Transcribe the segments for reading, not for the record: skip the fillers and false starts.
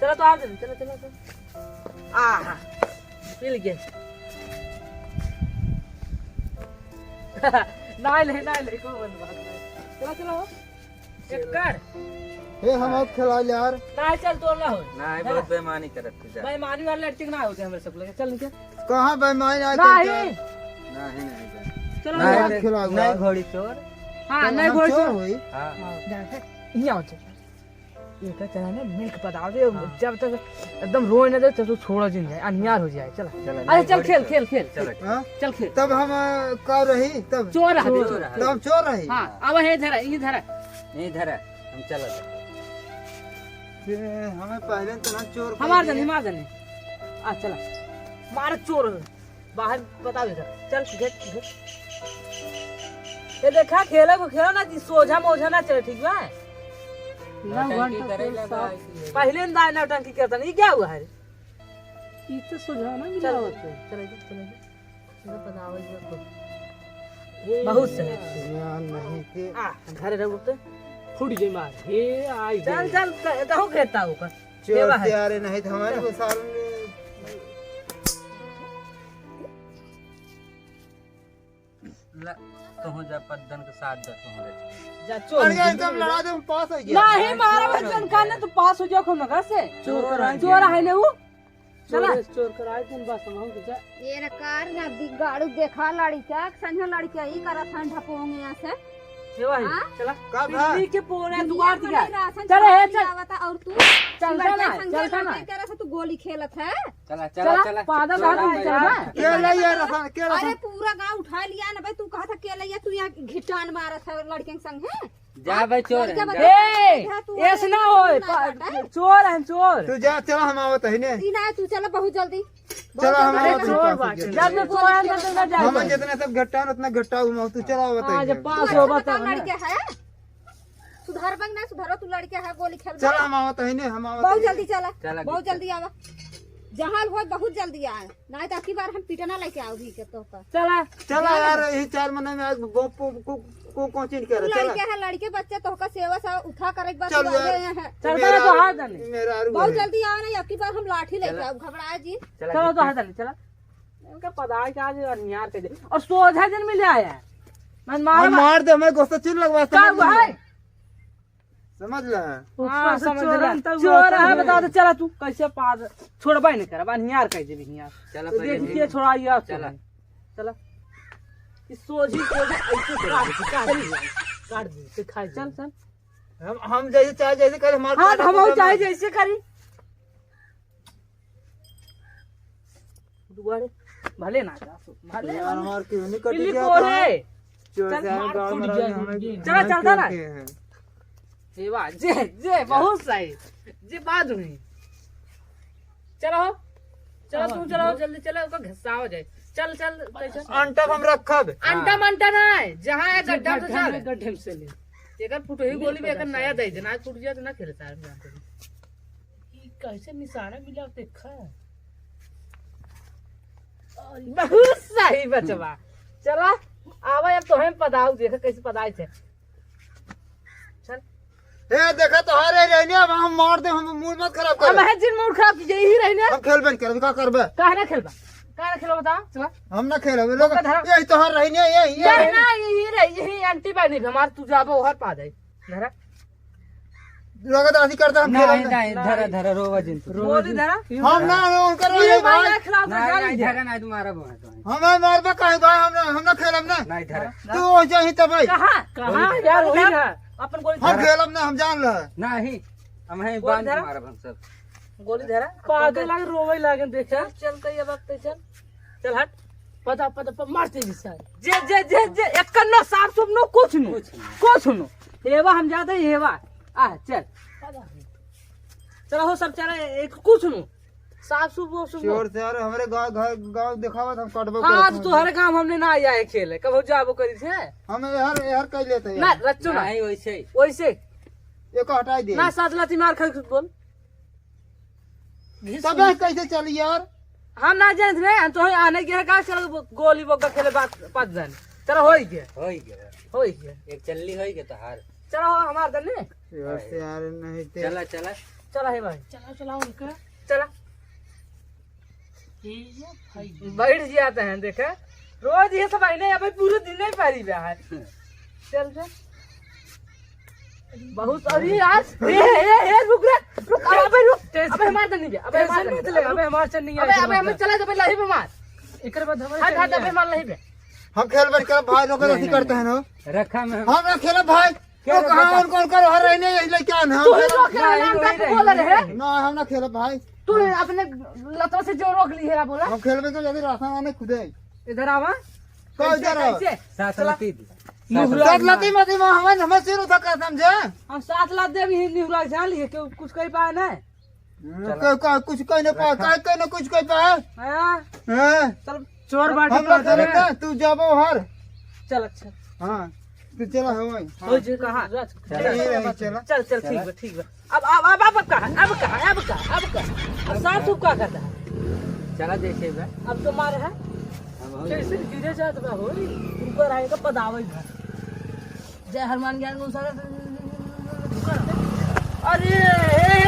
चलो तो आ चलो चलो चलो आहा मिल गए ना ले को बंद बात चलो चलो चक्कर हे हम अब खिला यार ना चल तो ना हो ना बहुत बेईमानी करत तू जा बेईमानी वाले लड़के ना होते हमें सब लोग चल नीचे कहां बेईमानी आ नहीं नहीं नहीं चलो नहीं घोड़ी चोर हां नहीं घोड़ी चोर हुई हां यहाँ हो ये क्या चला ना मिल्क बता दे जब तक एकदम रोए ना दे तब तो छोड़ो जिन जाए अनियार हो जाए चला अरे चल खेल खेल खेल चल खेल तब हम कब रही तब चोर है तब चोर रही हां अब हे धरा ये धरा नहीं धरा हम चलत हमें पहले तो ना चोर हमार जने आ चला मार चोर बाहर बता दे चल घेट ये देखा खेला को खेला ना कि सोझा मोझा ना चले ठीक बा ना पहले ना नौटंकी करता नहीं क्या हुआ है ये तो सोझा ना मिला होता है चलो बताओ बहुत सही नहीं थे आ घर रहो तो फुट गई मार हे आई चल चल कहूं कहता हूं का चोर तैयार नहीं थे हमारे को साल तो जा पद्दन के साथ जा तू जा चोर एकदम लड़ा दे पास हो गया नहीं मारा बच्चन का ने तो पास हो जाओ खो नगर से चोर है ने वो चला चोर कराए तुम बस हम जा ये कार ना गाड़ू देखा लड़का संझो लड़का ही करा ठंडा पोंगे यहां से सेवा है चला का बिजली के पोरे दुआर दिया चल चल हे चल आवता और तू चल ना करे से तू गोली खेलत है चला चला चला पादा दादा चला के लइया रखा के अरे पूरा गांव उठा लिया ना भाई तू कहा था के लइया तू यहाँ घिटान मारत है लड़के के संग है जा भाई चोर है ए ऐसे ना होए चोर है चोर तू जा चला हम आवत है ने ई ना तू चला बहुत जल्दी चला हम आवत चोर बाटे जब मैं चोर है तो ना जा हम जितना सब घट्टा उतना घट्टा हुआ तू चला आवत है आज पास हो बता लड़के है सुधार बंग ना सुधारो तू लड़के है गोली खेल चला हम आवत है ने हम आवत बहुत जल्दी चला चला बहुत जल्दी आवा जहां हो बहुत जल्दी आए नहीं तो अगली बार हम पीटना लेके आओगी के तो का चला चला यार यही 4 महीने में आज को कोचिंग कर चला लड़के है लड़के बच्चे तो का सेवा सा उठा कर एक बार चल यार। है चलता तो हाथ डाले मेरा आरू बहुत है। जल्दी आओ ना अगली बार हम लाठी लेके आओ घबराए जी चलो तो हाथ डाले चला इनका पदार्थ आज नियार कर दे और सोझा दिन में ले आया है मैं मार मार दे मैं गोस्ता चिर लगवा क्या हुआ है समझ ले हाँ समझ लिया चोर है बता दे चला तू कैसे पार छोड़बा नहीं कर बा नियार कह दे नियार चला देख के छोड़ा यार चला चला इस सोझी को ऐसे काट दे से खाई चल चल हम जैसे चाहे जैसे करे हमारे हाँ हम चाहे जैसे करी दुआरे भले ना जा भले यार हमार क्यों नहीं कट पिल्ली गया को है चोर चल, से मार गांव फूट में गया, हमें चला, चलता ना। हैं। सेवा जे जे बहुत सही जे बात हुई चलो चलो तुम चलो जल्दी चलो उसका घिस्सा हो जाए चल चल चल अंटा हम रखब अंटा मंटा ना है जहाँ है गड्ढा तो चल गड्ढे से ले एकर फुट ही गोली में एकर नया दे देना आज फुट गया तो ना खेलता है जानते हैं कैसे निशाना मिला देखा बहुत सही बचवा चला आवा अब तो हम पदाऊ देखा कैसे पदाई थे चल ए देखा तो हारे रहने अब हम मार दे हम मूड मत खराब कर अब है जिन मूड खराब कीजिए यही रहने हम खेल बन कर का करबे काहे ना खेलो बता चला हम ना खेलबे लोग ओका धरा। यही तो हार रहने यही यही ना यही रही यही एंटी बानी हमार तू जाबो हर पा जाए धरा लोग दादी करता हम नहीं खेल नहीं धरा धरा रोवा जिन गोली धरा हम ना उनकर ये भाई भाई खिलाफ नहीं धरा नहीं तुम्हारा वो है हम मारबे काहे भाई हम ना खेलब ना नहीं धरा तू हो जाही तब कहां यार वही ना अपन गोली हम खेलब ना हम जान ल नहीं हम है बोल बांध धरा। मारा हम सब गोली धरा पागल लागे रोवे लागे देख चल कई अब चल चल हट पता मारते जी सर जे जे जे जे एकन्नो साफ सुप नो कुछ नो हेवा हम जाते हेवा आ चल चलो हो सब चला एक कुछ नो साफ सुप वो सुप चोर से यार हमरे गांव दिखावत हम कटबो हां तो तुम्हारे काम हमने ना आया है खेले कब हो जाबो करी थे हम यार कह लेते हैं ना रच्चो ना नहीं वैसे ही वैसे एक हटाई दे ना साजलाती मार खा बोल तब कैसे चली यार हम ना जानते नहीं हम तो आने के का चलो गोली बोका खेले बात पाँच जन चलो हो गया एक चल्ली होई के तो हार चलो हमार दने यार से यार नहीं ते चला चला चला है भाई, चला चलाओ उनका, चला बैठ जाते हैं। देखा रोज ये सब आईने अभी पूरे दिन नहीं पारी है। चल चल बहुत। अरे यार ए रुक रे, रुक अबे रुक, अबे हमार तो नहीं गया, अबे हमार नहीं चलेगा, अबे हमार चल नहीं है, अबे हमें चला जब लही पे मार एकर बाद हमारे हाथ अबे मार लही पे। हम खेल बैठ कर भाई लोग ऐसे करते हैं ना। रखा मैं हम ना खेला भाई तो कहां कौन कर हर रहने यही क्या ना। तू ही रोक के नाम तक बोल रहे है। ना हम ना खेला भाई, तू अपने लतों से जो रोक ली है बोला। हम खेल में तो जल्दी राशन आने खुदे इधर आवा, कौन इधर आओ? साथ लती दी साथ लती मती हम सिर उठा कर समझे। हम साथ लात दे भी निहुरा जान लिए क्यों कुछ कह पाए ना। कुछ कहीं ना पाए, कहीं ना कुछ कहीं पाए। हां चल चोर बाटे हम लोग चलते, तू जाबो हर। चल अच्छा हां तू चला है वही। हो जे कहां चला चल चल ठीक है। अब कहां अब साफ सुफ का करता है। चला देखे बे अब तो मारे है कैसे गिरे जात बा हो ऊपर आएगा पदावई घर। जय हनुमान ज्ञान अनुसार। अरे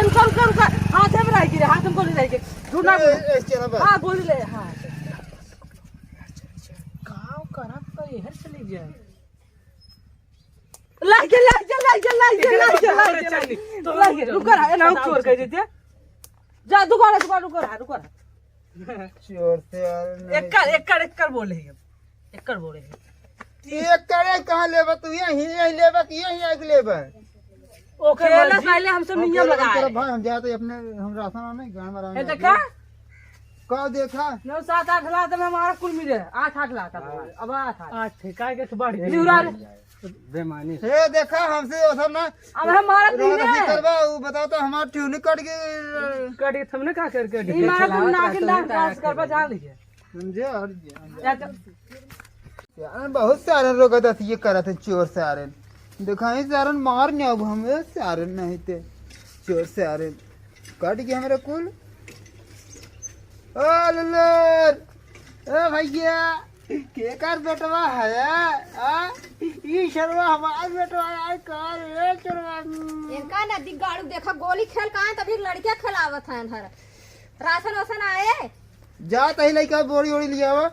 रुका हाथ में रह गिरे, हाथ में गोली रह गई ढूंढना। चला बस हां गोली ले। हां गांव करब का यहर चली जाए। लाग रुका रहा ना चोर कह देते। जा दुकान रुका चोर से यार एकड़ बोले है, एकड़ बोले है। एक करे कहां लेबा तू? यही लेबा कि यही आग लेबा? ओके ना पहले हम सब नियम लगाए भाई हम जाते अपने हम राशन आने गांव में है। रहने। देखा का देखा 9 7 8 लाख में हमारा कुल मिले 8 लाख। अब 8 काय के बढ़ निहुरा बेमानी हे देखा हमसे ओसब ना। अब हमारा नहीं करबा वो बताओ तो हमार ट्यून कट के हमने का करके ई मारा तुम ना के लाख पास करबा जान लीजिए समझे। और यार बहुत सारे लोग ये करत है चोर सारे। देखा सारन मार नहीं अब हमें सारन नहीं थे चोर सारे कट गया हमारे कुल। ओ लल्लर ए भैया के कर बेटवा है आ ई शर्मा हमार बेटवा आय कर ए चोरवा। इनका नदी गाड़ू देखा गोली खेल कहां तभी लड़कियां खिलावत हैं इधर। राशन वासन आए जा तही लइका बोरी ओरी लिया वा।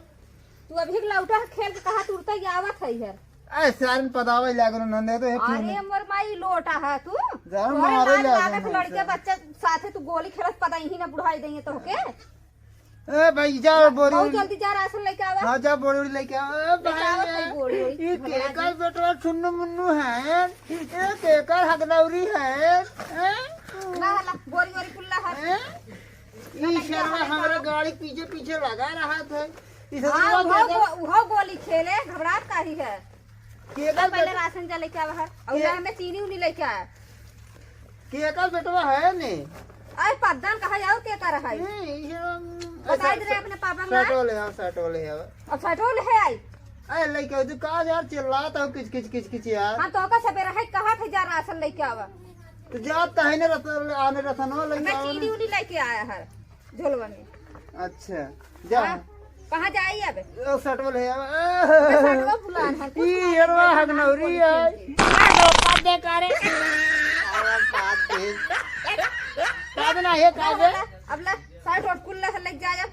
तू अभी लौटा खेल के कहा तुरता आवत है इधर। ए सारन पदावे लागल नंदे तो अरे मोर माई लोटा है तू। जान तोहरे मारे लाज लागल लागत लड़के बच्चे साथे तू गोली खेलत पता ही ना बुढ़ाई देंगे तो के। ए भाई जा बोरी बहुत ओरी। जल्दी जा राशन लेके आवा। हाँ जा बोरी ओरी लेके आ। ए आवत है भाई गोली ये केकर बेटवा छुन्नू मुन्नू है ये केकर हगनौरी है ना हला गोरी गोरी कुल्ला है। ये शर्मा हमारे गाड़ी पीछे पीछे लगा रहा था। इसे हां वो गोली खेले घबराहट काहे है। केकर पहले राशन जा लेके आवा है और हमें चीनी उनी लेके आया। केकर बेटवा है ने अरे पद्दन कहा जाओ के कर है। बता दे अपने पापा में सटो ले अब सटोल है आई। ए लइका तू का यार चिल्लाता हो किच यार। हां तो का सवेरे है कहा थे जा राशन लेके आवा। तो जाता है ना रसन आने रसन हो लेके मैं चीनी उनी लेके आया है झोलवा में। अच्छा जा कहां जाई अब ओ सटो ले सटवा फुलान है ई हरवा हगनौरी है दे करे कादना है कादे अब ले साइड और कुल्ला से लेके जाया।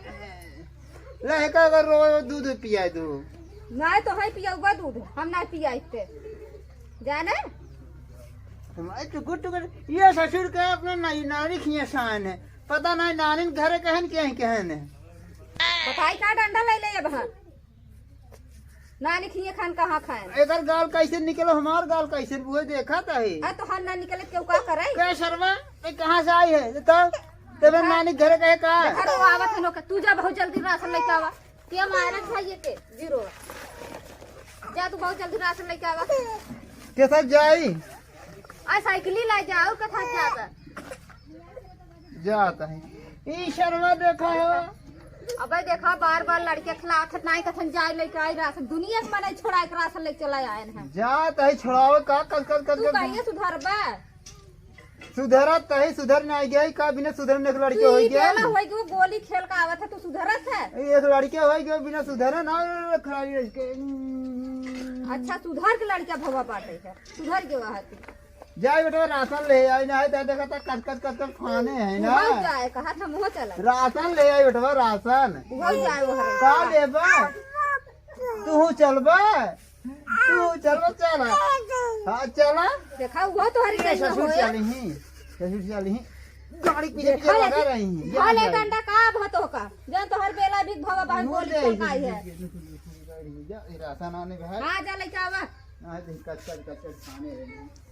ले का कर रो दूध पिया तू नहीं तो है पियाऊगा दूध हम ना पिया इतने जाने। तुम्हारे टुकुर ये ससुर का अपना नानी खिया शान है पता नहीं नानी घर कहन के कहन है। बताई का डंडा ले ले अब नानी खिए खान कहाँ खाए। एकर गाल कैसे निकलो हमार गाल कैसे वो देखा था है तो हम ना निकले क्यों का करे। क्या शर्मा ये कहाँ से आई है तब तेरे नानी घर कहे का घर आवत है लोग तू जा बहुत जल्दी राशन लेके आवा। के मारा खाइए के जीरो जा तू बहुत जल्दी राशन लेके आवा। के साथ जाई आ साइकिल ला जाओ कथा जाता जाता है ई शर्मा देखा हो। अबे देखा बार बार लड़के खिलाफ नहीं कथन जाए लेके आई राशन दुनिया के मने छोड़ा के राशन लेके चला आए हैं। जाता है छुड़ावे का कल तू कहिए सुधरबा सुधरा तही सुधर नहीं गई का बिना सुधरने के लड़के हो गया हो गई वो गोली खेल का आवत है तू सुधरत है। एक लड़के हो गए बिना सुधरे ना खराबी अच्छा सुधर के लड़का भवा बाटे है सुधर के वहां जाए बेटा राशन ले आई ना है देखा था कच खाने है ना हो जाए कहा था मुँह चला राशन ले आई बेटा राशन हो जाए वो हर का लेबा तू चलबा चला हाँ चला देखा वो तो हरी कैसे ससुर चली गाड़ी पीछे पीछे लगा रही हैं हाले घंटा का भतो का जन तो हर बेला भी भवा बहन बोल का है राशन आने भाई हां जा ले जावा कच खाने रही